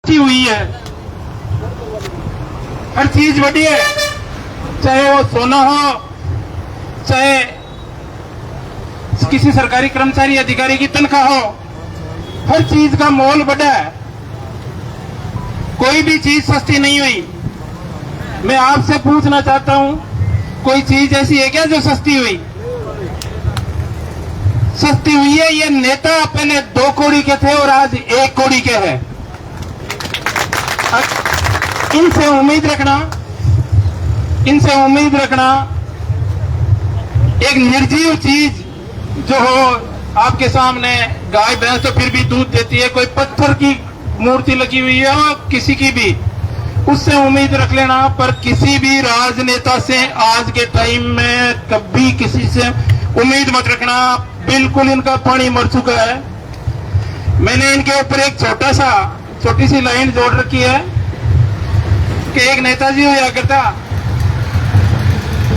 हुई है, हर चीज बढ़ी है, चाहे वो सोना हो, चाहे किसी सरकारी कर्मचारी अधिकारी की तनख्वाह हो, हर चीज का मोल बढ़ा है। कोई भी चीज सस्ती नहीं हुई। मैं आपसे पूछना चाहता हूं, कोई चीज ऐसी है क्या जो सस्ती हुई? सस्ती हुई है ये नेता पहले 2 कौड़ी के थे और आज 1 कौड़ी के हैं। इनसे उम्मीद रखना एक निर्जीव चीज जो हो आपके सामने, गाय भैंस तो फिर भी दूध देती है, कोई पत्थर की मूर्ति लगी हुई है किसी की भी, उससे उम्मीद रख लेना। पर किसी भी राजनेता से आज के टाइम में कभी किसी से उम्मीद मत रखना, बिल्कुल इनका पानी मर चुका है। मैंने इनके ऊपर एक छोटी सी लाइन जोड़ रखी है कि एक नेताजी हुआ करता,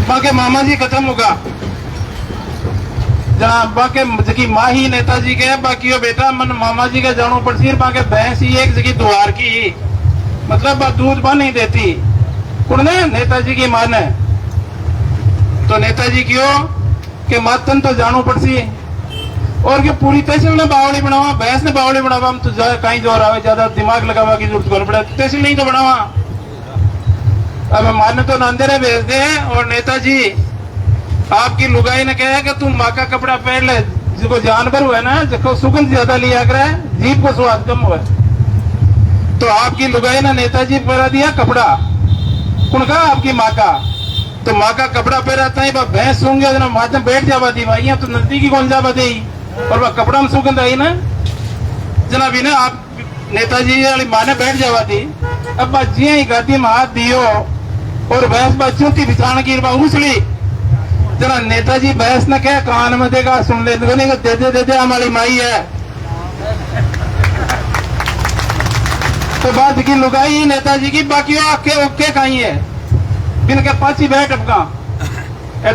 बाकी मामा जी खत्म होगा, जहाँ बाकी जगह माँ ही नेताजी के, बाकी वो बेटा मन मामा जी के जानो पड़ सिर, बाकी भैंस ही एक जगह द्वार की, मतलब दूध बा नहीं देती कुड़ने नेताजी की माँ ने, तो नेताजी क्यों के मातन तो जानो पड़ सी, और के पूरी तहसील ने बावड़ी बनावा, भैंस ने बावड़ी बनावा, हम तो कहीं जोर आवे, ज्यादा दिमाग लगावा की जरूरत नहीं पड़े, तहसील नहीं तो बनावा। अब मारने तो नांदेरे भेज दे, और नेताजी आपकी लुगाई ने कहा कि तुम माँ का कपड़ा पहन ले, जिसको जानवर हुआ ना, जिसको सुगंध ज्यादा लिया करे, जीभ को स्वाद कम हुआ, तो आपकी लुगाई ने नेताजी पहरा दिया कपड़ा, उनका आपकी माँ का, तो माँ का कपड़ा पहराता है, भैंस सूंगे माध्यम बैठ जावा दी भाई, तो नजदीकी कौन जावा दी, और वह कपड़ा में सुगंध आई ना जनाब ना, आप नेताजी वाली माँ ने बैठ जावा दी। अब बच्चियां ही गाती में हाथ दियो और भैंस बच्चों की बिछाने की उसली, जना नेताजी भैंस ने क्या कान में देगा, सुन ले दे दे हमारी माई है, तो बात की लुगाई नेताजी की, बाकी आके ओके कहीं है, बिन के पाची बैठ अपका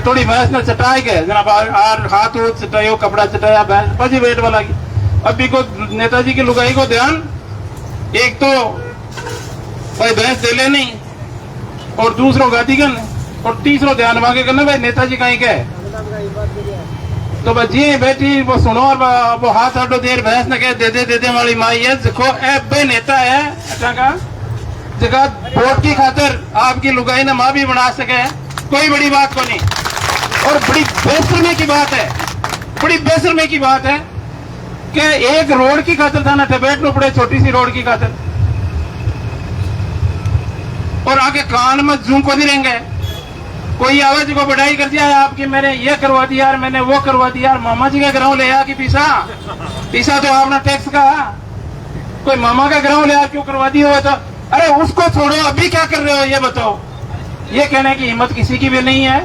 थोड़ी भैंस ने चटाई के जनाब हाथ चटाइयो, कपड़ा चटाया, भैंस पाची बैठ वाला की। अभी को नेताजी की लुगाई को ध्यान, एक तो भाई भैंस दे ले नहीं, और दूसरों गाती गन, और तीसरो ध्यान मांगे करना भाई नेताजी कहीं के, तो बच्ची बेटी वो सुनो, और वो हाथ हटो देर, भैंस ने कहे दे दे वाली माई है, देखो बे नेता है अच्छा का जगह वोट की खातिर आपकी लुगाई ने माँ भी बना सके, कोई बड़ी बात को नहीं। और बड़ी बेशर्मी की बात है कि एक रोड की खातिर था ना बैठना पड़े, छोटी सी रोड की खातिर, और आगे कान में जूम को नहीं रहेंगे, कोई आवाज को बढ़ाई कर दिया आपकी, मैंने ये करवा दिया यार, मैंने वो करवा दिया यार, मामा जी का ग्राउंड ले आ कि पीसा तो आपने टैक्स का, कोई मामा का ग्राउंड ले आ क्यों करवा दिया हो, तो अरे उसको छोड़ो, अभी क्या कर रहे हो ये बताओ। ये कहने की हिम्मत किसी की भी नहीं है।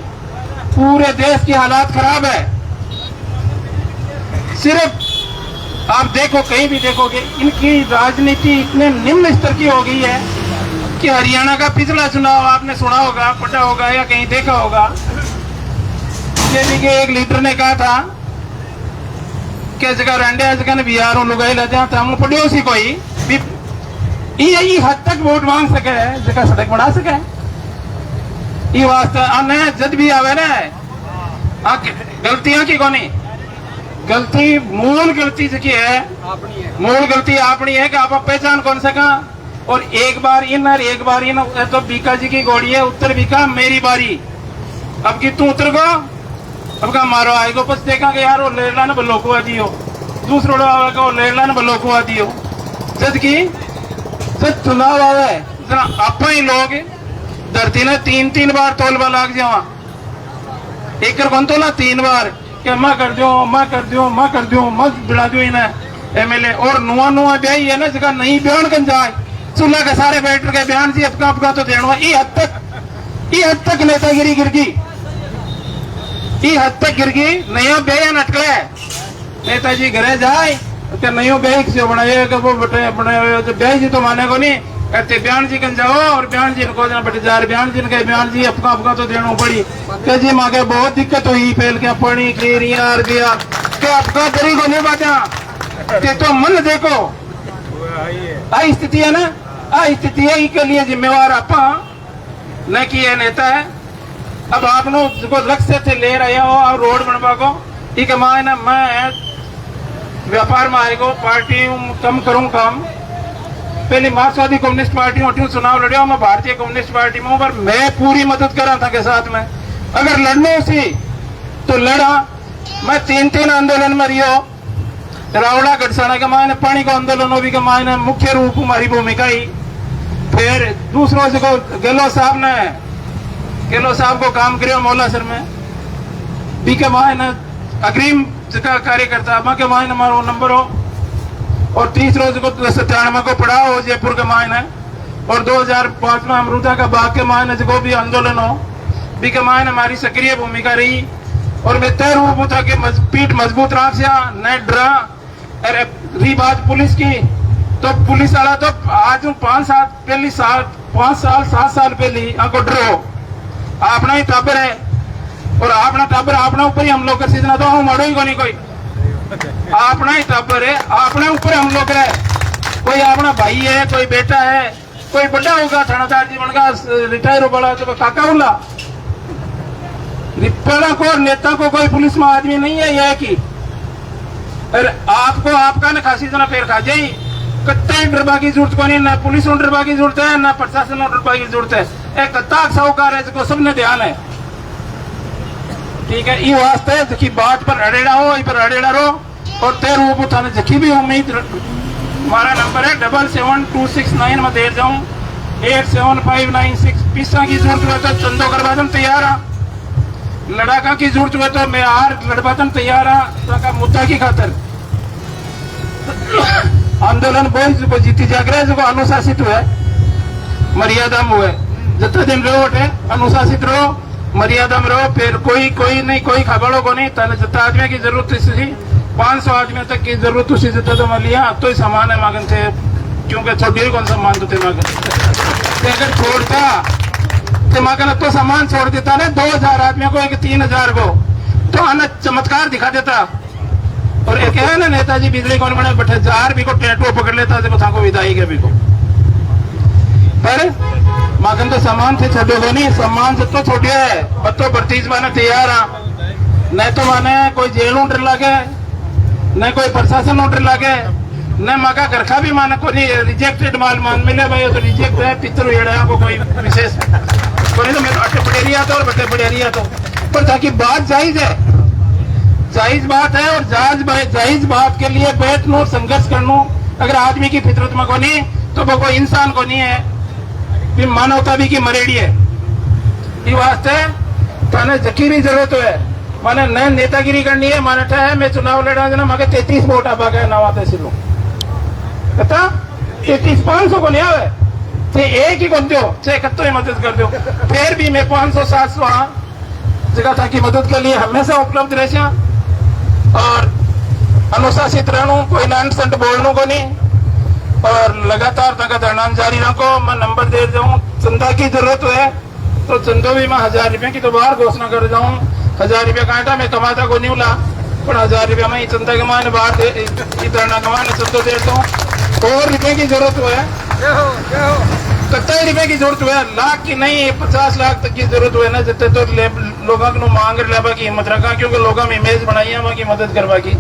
पूरे देश की हालात खराब है, सिर्फ आप देखो कहीं भी देखोगे इनकी राजनीति इतने निम्न स्तर की हो गई है कि हरियाणा का पिछला चुनाव आपने सुना होगा, पढ़ा होगा या कहीं देखा होगा, जेपी के एक लीडर ने कहा था कि जगह रंडे जगह बिहार लुगाई ले जाता हम पड़ोसी कोई यही हद तक वोट मांग सके, जगह सड़क बना सके, ये वास्ते जद भी आवे ना गलतियां की कोनी, गलती मूल गलती की है, मूल गलती अपनी है कि आप पहचान कौन सका, और एक बार इन और एक बार इन, तो बीका जी की घोड़ी है, उत्तर बीका मेरी बारी, अब की तू उतर गो, अब का मारो आएगो, बस देखा कि यार वो लेरला ने बलोकुआ दियो, दूसरों आवेगा वो लेरला ने बलोकुआ दियो, जद चुनाव आवे जरा आप ही लोग धरती ने 3 बार तोलवा लाग जावा, एक कौन तो ना 3 बार कि मैं कर दो मत बिड़ा दो इन्हें एमएलए, और नुआ ब्याही है ना जगह नहीं बयान कर जाए, चूल्हा के सारे बैठ के बयान जी अपका तो देना, ये हद तक नेतागिरी गिर गई, ये हद तक गिर गई। नया ब्याह नटकले नेताजी घरे जाए तो नयो ब्याह से बनाए वो बटे बनाए, तो ब्याह जी तो माने को नहीं कहते, बयान जी कन जाओ और बयान जी को बटे जा, बयान जी ने बयान जी अपका तो देना पड़ी, क्या जी मांगे बहुत दिक्कत हुई, फैल के पड़ी क्लियर दिया क्या आपका दरी को नहीं बाजा, तो मन देखो आ स्थिति है ना, आ स्थिति है के लिए जिम्मेवार आप न कि ये नेता है। अब आपनो जो लक्ष्य थे ले रहे हो और रोड बनवा को ठीक है, मैं व्यापार में आएगो पार्टी कम करूं काम। पहले मार्क्सवादी कम्युनिस्ट पार्टी में चुनाव लड़िया, मैं भारतीय कम्युनिस्ट पार्टी में हूं, पर मैं पूरी मदद करा था के साथ में। अगर लड़ने उसी तो लड़ा। मैं 3 आंदोलन में रियो, रावड़ा गढ़साना के मायने पानी को आंदोलनों भी के मायने मुख्य रूप हमारी भूमिका ही। फिर दूसरों से को गहलोत साहब को काम करियो मौलासर में भी के मायने अग्रिम का कार्यकर्ता के मायने हमारा नंबर हो। और 30 रोज को 97 को पड़ा हो जयपुर के मायने। और 2005 में अमृता का बाग के मायने जो भी आंदोलन हो भी के मायने हमारी सक्रिय भूमिका रही। और मैं तय रूप था कि पीठ मजबूत रख न डरा। अरे रही बात पुलिस की, तो पुलिस वाला तो आज 5 साल 7 साल पहले आपको डरो अपना ही टाबर है। और अपना टाबर अपना ऊपर ही हम लोग कर सीधना तो हम मरो ही को नहीं कोई अपना ही टाबर है, अपने ऊपर हम लोग रहे। कोई अपना भाई है, कोई बेटा है, कोई बड़ा होगा थानादार जीवन का रिटायर हो बड़ा तो काका बोला रिपेड़ा को नेता को कोई पुलिस में आदमी नहीं है। यह कि अरे आपको आपका न खासी जना पैर खा जाये कत्ते डरबा की जरूरत को नहीं, ना पुलिस में डरबा की जरूरत है ना प्रशासन में डरबा की जरूरत है। एक कत्ता साहूकार है जिसको सबने ध्यान है। ठीक है, ये वास्ते की बात पर अड़ेड़ा हो, पर अड़ेड़ा रहो। और तय रूप उठाने जखी भी उम्मीद। हमारा नंबर है 772669 में दे जाऊं 87596। पिसा की जरूरत हुआ तो चंदो करवादन तैयार है, लड़ाका की जरूरत हुआ तो मैं आर लड़वादन तैयार है। मुद्दा की खातर आंदोलन बोल जो जीती जाग रहा है, जो अनुशासित हुआ मर्यादा में हुआ। जितना दिन रहो उठे अनुशासित रहो, मर्यादा में रहो। फिर कोई नहीं, कोई खबरों को नहीं। जितना आदमी की जरूरत थी 500 आदमी तक की जरूरत उसी जितना तो मैं लिया तो ही सामान है मांगन थे, क्योंकि छोटे कौन सामान तो थे मांगन। अगर छोड़ता तो मांगन तो सामान छोड़ देता ना 2000 आदमियों को, एक 3000 को तो आना चमत्कार दिखा देता। और एक है ना नेताजी बिजली कौन बने बैठे 1000 भी को टैटू पकड़ लेता को विदाई के भी को। पर मागन तो सामान थे छोटे को नहीं, सामान से तो छोटे है। बच्चों भर्ती माने तैयार आ, न तो माने कोई जेल डर लगे, न कोई प्रशासन डर लगे, न मका घर का भी माने कोई रिजेक्टेड माल मान मिले भाई तो रिजेक्ट है पितर येड़ा को कोई विशेष कोई तो मैं अटे पड़ेरिया तो और बटे पड़ेरिया तो। पर ताकि बात जायज है, जायज बात है। और जायज बात के लिए बैठनो संघर्ष करनो अगर आदमी की फितरत में को नहीं तो वो कोई इंसान को नहीं है, मानवता भी की मरेड़ी है। ये वास्ते थाने जकी भी जरूरत है, माने न नेतागिरी करनी है। माने है मैं चुनाव लड़ा देना मगे 33 वोट आ गए नवा तहसील पता 33 500 को नहीं आवे थे एक ही को दो चाहे कत्तो ही मदद कर दो। फिर भी मैं 500 700 जगह था की मदद के लिए हमेशा उपलब्ध रहे। और अनुशासित रहूं, कोई नान संट बोलने को नहीं। और लगातार तक धरना जारी रखो। मैं नंबर दे जाऊं, चंदा की जरूरत है तो चंदो भी मैं 1000 रुपये की तो बाहर घोषणा कर जाऊं। 1000 रुपया कांटा मैं कमाता को नहीं ला, पर 1000 रुपया मैं चंदा कमाने बाहर धरना कमाने चंदो देता हूँ। और रुपये की जरूरत है, कत्ते रुपये की जरूरत है, लाख की नहीं 50 लाख तक की जरूरत है ना। जितने तो लोगों को मांग लेवा की हिम्मत रखा, क्योंकि लोगों में इमेज बनाई है की मदद करवा की।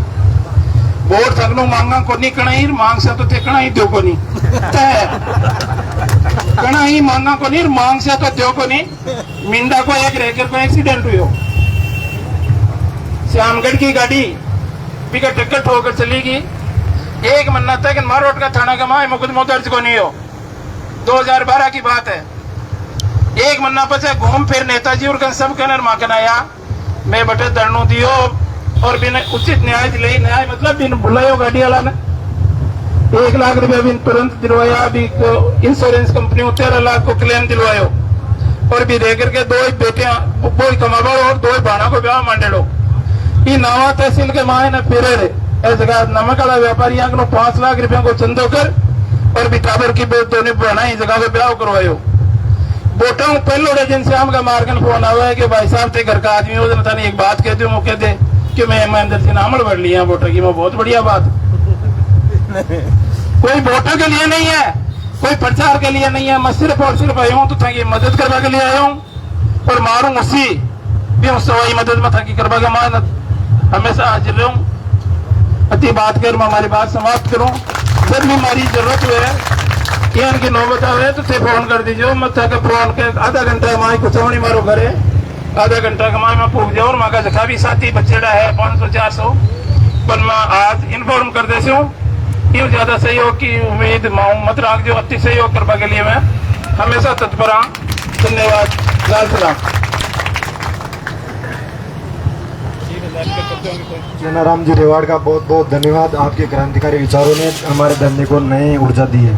वोट थकनो मांगा को नहीं कणाई मांग से तो थे कणाई दो को नहीं कणाई मांगा को नहीं मांग से तो दो को नहीं। मिंडा को एक रेकर को एक्सीडेंट हुई, श्यामगढ़ की गाड़ी भी का टक्कर ठोकर चली गई। एक महीना तक मारोट का थाना का माए मुकदमा दर्ज को नहीं हो। 2012 की बात है। एक महीना पचे घूम फिर नेताजी और सब कहने माकन आया मैं बटे धरनो दियो और बिना उचित न्याय दिलाई। न्याय मतलब बिन बुलायो गाड़ी वाला ने 1 लाख रुपया बिन तुरंत दिलवाया। अभी इंश्योरेंस कंपनी 13 लाख को क्लेम दिलवायो। और भी रह करके 2 बेटियां कोई कमाबो और 2 बाणा को ब्याह मांडेड़ो। ये नवा तहसील के माए न फिरे रे जगह नमक वाला व्यापारी 5 लाख रुपया को चंदो कर और भी टाबर की दोनों बनाई जगह पे ब्याह करवायो। बोटा पहले दिन से हम का मार्गन फोन आवा है कि भाई साहब ते घर का आदमी हो जाता एक बात कह दो मौके दे कि मैं महेंद्र सिंह अमल बढ़ लिया बोटा की मैं बहुत बढ़िया बात कोई वोटर के लिए नहीं है, कोई प्रचार के लिए नहीं है। मैं सिर्फ और सिर्फ आया हूँ तो थकी मदद करवा के लिए आया हूँ और मारूं उसी भी उस सवाई मदद में थकी करवा के मैं हमेशा हाजिर रहूं। अति बात कर मैं हमारी बात समाप्त करूं। जब भी हमारी जरूरत हुए या इनकी नौबत आवे तो थे फोन कर दीजिए। मैं थके फोन के आधा घंटा माई कुछ नहीं मारो घरे, आधा घंटा कमाए मैं पूछ जाऊँ। माँ का जखा भी साथी बच्चेड़ा है 500-400 पर मैं आज इन्फॉर्म कर देती हूँ। यूँ ज्यादा सहयोग की उम्मीद मत रख जो अति सहयोग करवा के लिए मैं हमेशा तत्पर हूँ। धन्यवाद। लाल सलाम। जनाराम जी रेवाड़ का बहुत बहुत धन्यवाद। आपके क्रांतिकारी विचारों ने हमारे धंधे को नई ऊर्जा दी है।